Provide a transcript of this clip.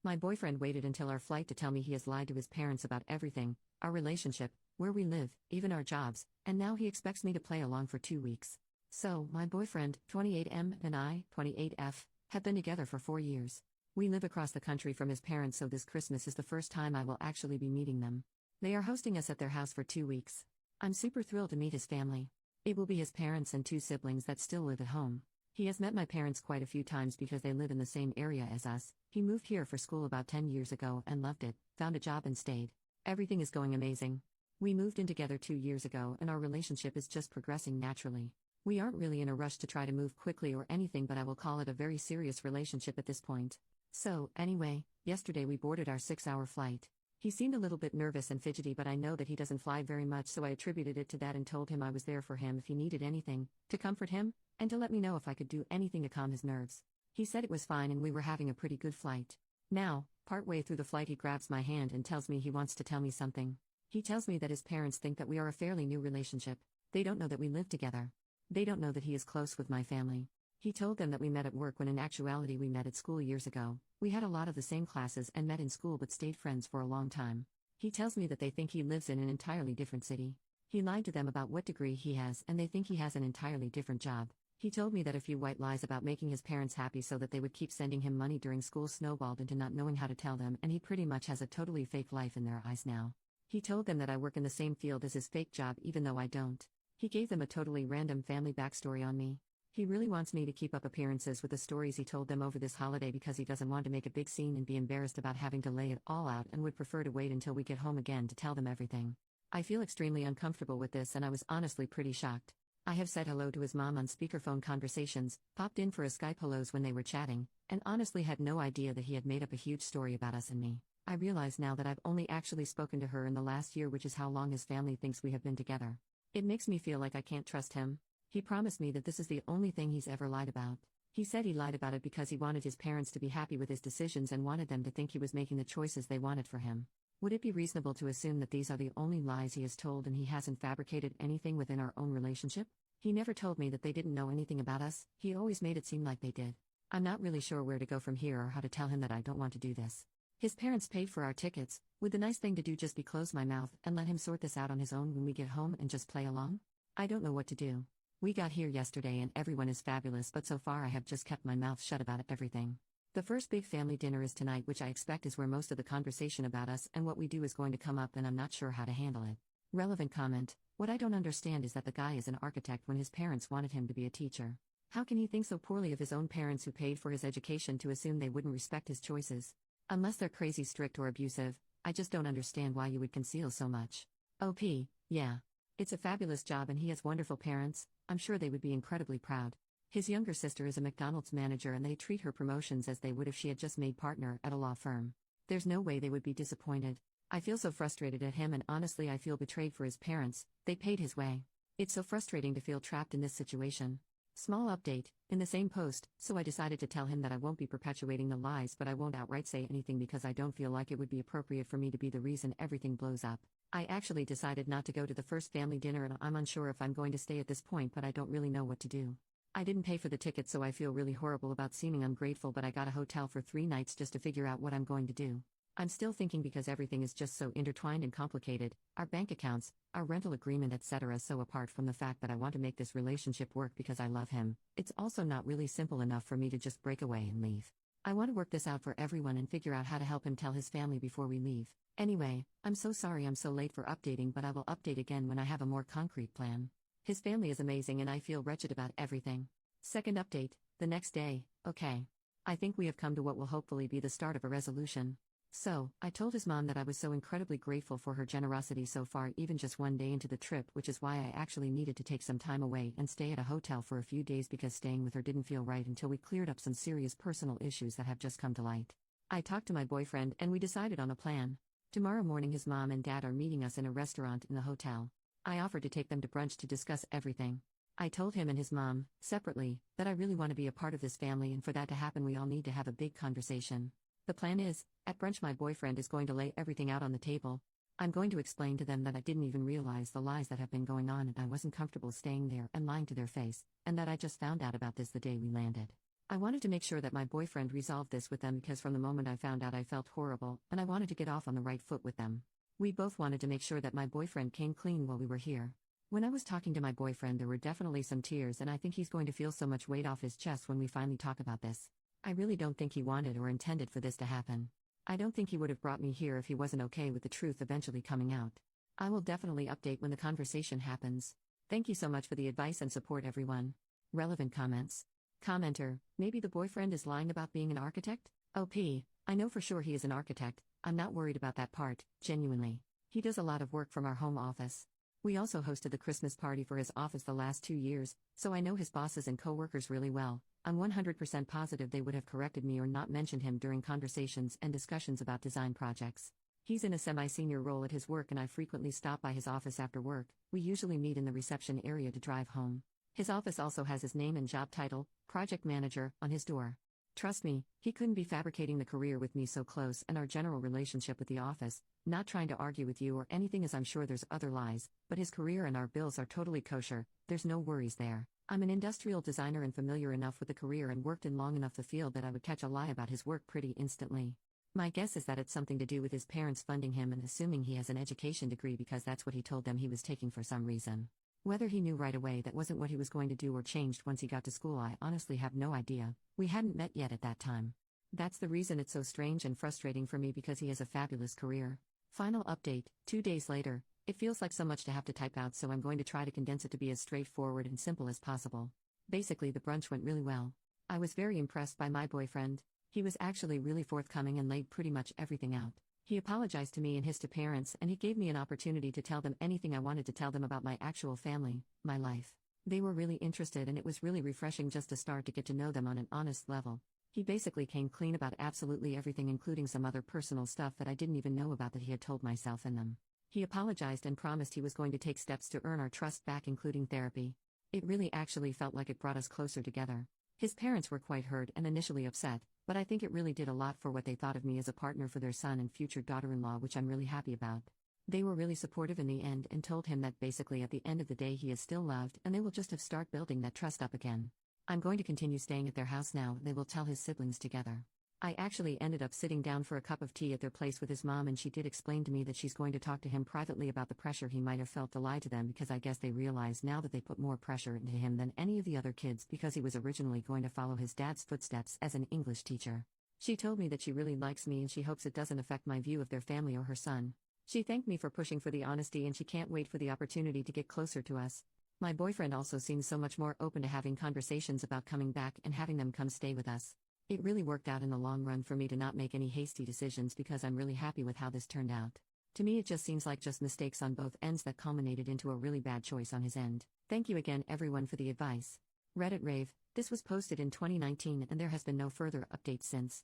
My boyfriend waited until our flight to tell me he has lied to his parents about everything: our relationship, where we live, even our jobs, and now he expects me to play along for 2 weeks. So, my boyfriend, 28M, and I, 28F, have been together for 4 years. We live across the country from his parents, so this Christmas is the first time I will actually be meeting them. They are hosting us at their house for 2 weeks. I'm super thrilled to meet his family. It will be his parents and 2 siblings that still live at home. He has met my parents quite a few times because they live in the same area as us. He moved here for school about 10 years ago and loved it, found a job and stayed. Everything is going amazing. We moved in together 2 years ago and our relationship is just progressing naturally. We aren't really in a rush to try to move quickly or anything, but I will call it a very serious relationship at this point. So, anyway, yesterday we boarded our 6-hour flight. He seemed a little bit nervous and fidgety, but I know that he doesn't fly very much, so I attributed it to that and told him I was there for him if he needed anything, to comfort him, and to let me know if I could do anything to calm his nerves. He said it was fine and we were having a pretty good flight. Now, partway through the flight he grabs my hand and tells me he wants to tell me something. He tells me that his parents think that we are a fairly new relationship. They don't know that we live together. They don't know that he is close with my family. He told them that we met at work when in actuality we met at school years ago. We had a lot of the same classes and met in school but stayed friends for a long time. He tells me that they think he lives in an entirely different city. He lied to them about what degree he has and they think he has an entirely different job. He told me that a few white lies about making his parents happy so that they would keep sending him money during school snowballed into not knowing how to tell them, and he pretty much has a totally fake life in their eyes now. He told them that I work in the same field as his fake job even though I don't. He gave them a totally random family backstory on me. He really wants me to keep up appearances with the stories he told them over this holiday because he doesn't want to make a big scene and be embarrassed about having to lay it all out and would prefer to wait until we get home again to tell them everything. I feel extremely uncomfortable with this and I was honestly pretty shocked. I have said hello to his mom on speakerphone conversations, popped in for a Skype hellos when they were chatting, and honestly had no idea that he had made up a huge story about us and me. I realize now that I've only actually spoken to her in the last year, which is how long his family thinks we have been together. It makes me feel like I can't trust him. He promised me that this is the only thing he's ever lied about. He said he lied about it because he wanted his parents to be happy with his decisions and wanted them to think he was making the choices they wanted for him. Would it be reasonable to assume that these are the only lies he has told and he hasn't fabricated anything within our own relationship? He never told me that they didn't know anything about us. He always made it seem like they did. I'm not really sure where to go from here or how to tell him that I don't want to do this. His parents paid for our tickets. Would the nice thing to do just be close my mouth and let him sort this out on his own when we get home and just play along? I don't know what to do. We got here yesterday and everyone is fabulous, but so far I have just kept my mouth shut about everything. The first big family dinner is tonight, which I expect is where most of the conversation about us and what we do is going to come up, and I'm not sure how to handle it. Relevant comment: what I don't understand is that the guy is an architect when his parents wanted him to be a teacher. How can he think so poorly of his own parents who paid for his education to assume they wouldn't respect his choices? Unless they're crazy strict or abusive, I just don't understand why you would conceal so much. OP, yeah. It's a fabulous job and he has wonderful parents. I'm sure they would be incredibly proud. His younger sister is a McDonald's manager and they treat her promotions as they would if she had just made partner at a law firm. There's no way they would be disappointed. I feel so frustrated at him and honestly I feel betrayed for his parents. They paid his way. It's so frustrating to feel trapped in this situation. Small update, in the same post, so I decided to tell him that I won't be perpetuating the lies, but I won't outright say anything because I don't feel like it would be appropriate for me to be the reason everything blows up. I actually decided not to go to the first family dinner and I'm unsure if I'm going to stay at this point, but I don't really know what to do. I didn't pay for the ticket, so I feel really horrible about seeming ungrateful, but I got a hotel for 3 nights just to figure out what I'm going to do. I'm still thinking because everything is just so intertwined and complicated, our bank accounts, our rental agreement, etc. So apart from the fact that I want to make this relationship work because I love him, it's also not really simple enough for me to just break away and leave. I want to work this out for everyone and figure out how to help him tell his family before we leave. Anyway, I'm so sorry I'm so late for updating, but I will update again when I have a more concrete plan. His family is amazing and I feel wretched about everything. Second update, the next day. Okay. I think we have come to what will hopefully be the start of a resolution. So, I told his mom that I was so incredibly grateful for her generosity so far, even just 1 day into the trip, which is why I actually needed to take some time away and stay at a hotel for a few days because staying with her didn't feel right until we cleared up some serious personal issues that have just come to light. I talked to my boyfriend and we decided on a plan. Tomorrow morning his mom and dad are meeting us in a restaurant in the hotel. I offered to take them to brunch to discuss everything. I told him and his mom, separately, that I really want to be a part of this family, and for that to happen we all need to have a big conversation. The plan is, at brunch my boyfriend is going to lay everything out on the table. I'm going to explain to them that I didn't even realize the lies that have been going on and I wasn't comfortable staying there and lying to their face, and that I just found out about this the day we landed. I wanted to make sure that my boyfriend resolved this with them because from the moment I found out I felt horrible, and I wanted to get off on the right foot with them. We both wanted to make sure that my boyfriend came clean while we were here. When I was talking to my boyfriend, there were definitely some tears, and I think he's going to feel so much weight off his chest when we finally talk about this. I really don't think he wanted or intended for this to happen. I don't think he would have brought me here if he wasn't okay with the truth eventually coming out. I will definitely update when the conversation happens. Thank you so much for the advice and support, everyone. Relevant comments. Commenter, maybe the boyfriend is lying about being an architect? OP, I know for sure he is an architect. I'm not worried about that part, genuinely. He does a lot of work from our home office. We also hosted the Christmas party for his office the last 2 years, so I know his bosses and coworkers really well. I'm 100% positive they would have corrected me or not mentioned him during conversations and discussions about design projects. He's in a semi-senior role at his work and I frequently stop by his office after work. We usually meet in the reception area to drive home. His office also has his name and job title, project manager, on his door. Trust me, he couldn't be fabricating the career with me so close and our general relationship with the office, not trying to argue with you or anything as I'm sure there's other lies, but his career and our bills are totally kosher, there's no worries there. I'm an industrial designer and familiar enough with the career and worked in long enough the field that I would catch a lie about his work pretty instantly. My guess is that it's something to do with his parents funding him and assuming he has an education degree because that's what he told them he was taking for some reason. Whether he knew right away that wasn't what he was going to do or changed once he got to school, I honestly have no idea. We hadn't met yet at that time. That's the reason it's so strange and frustrating for me because he has a fabulous career. Final update, 2 days later. It feels like so much to have to type out, so I'm going to try to condense it to be as straightforward and simple as possible. Basically, the brunch went really well. I was very impressed by my boyfriend. He was actually really forthcoming and laid pretty much everything out. He apologized to me and his parents, and he gave me an opportunity to tell them anything I wanted to tell them about my actual family, my life. They were really interested, and it was really refreshing just to start to get to know them on an honest level. He basically came clean about absolutely everything, including some other personal stuff that I didn't even know about that he had told myself and them. He apologized and promised he was going to take steps to earn our trust back, including therapy. It really actually felt like it brought us closer together. His parents were quite hurt and initially upset, but I think it really did a lot for what they thought of me as a partner for their son and future daughter-in-law, which I'm really happy about. They were really supportive in the end and told him that basically at the end of the day he is still loved and they will just have start building that trust up again. I'm going to continue staying at their house now, they will tell his siblings together. I actually ended up sitting down for a cup of tea at their place with his mom, and she did explain to me that she's going to talk to him privately about the pressure he might have felt to lie to them, because I guess they realize now that they put more pressure into him than any of the other kids because he was originally going to follow his dad's footsteps as an English teacher. She told me that she really likes me and she hopes it doesn't affect my view of their family or her son. She thanked me for pushing for the honesty and she can't wait for the opportunity to get closer to us. My boyfriend also seems so much more open to having conversations about coming back and having them come stay with us. It really worked out in the long run for me to not make any hasty decisions because I'm really happy with how this turned out. To me it just seems like just mistakes on both ends that culminated into a really bad choice on his end. Thank you again everyone for the advice. Reddit Rave, this was posted in 2019 and there has been no further updates since.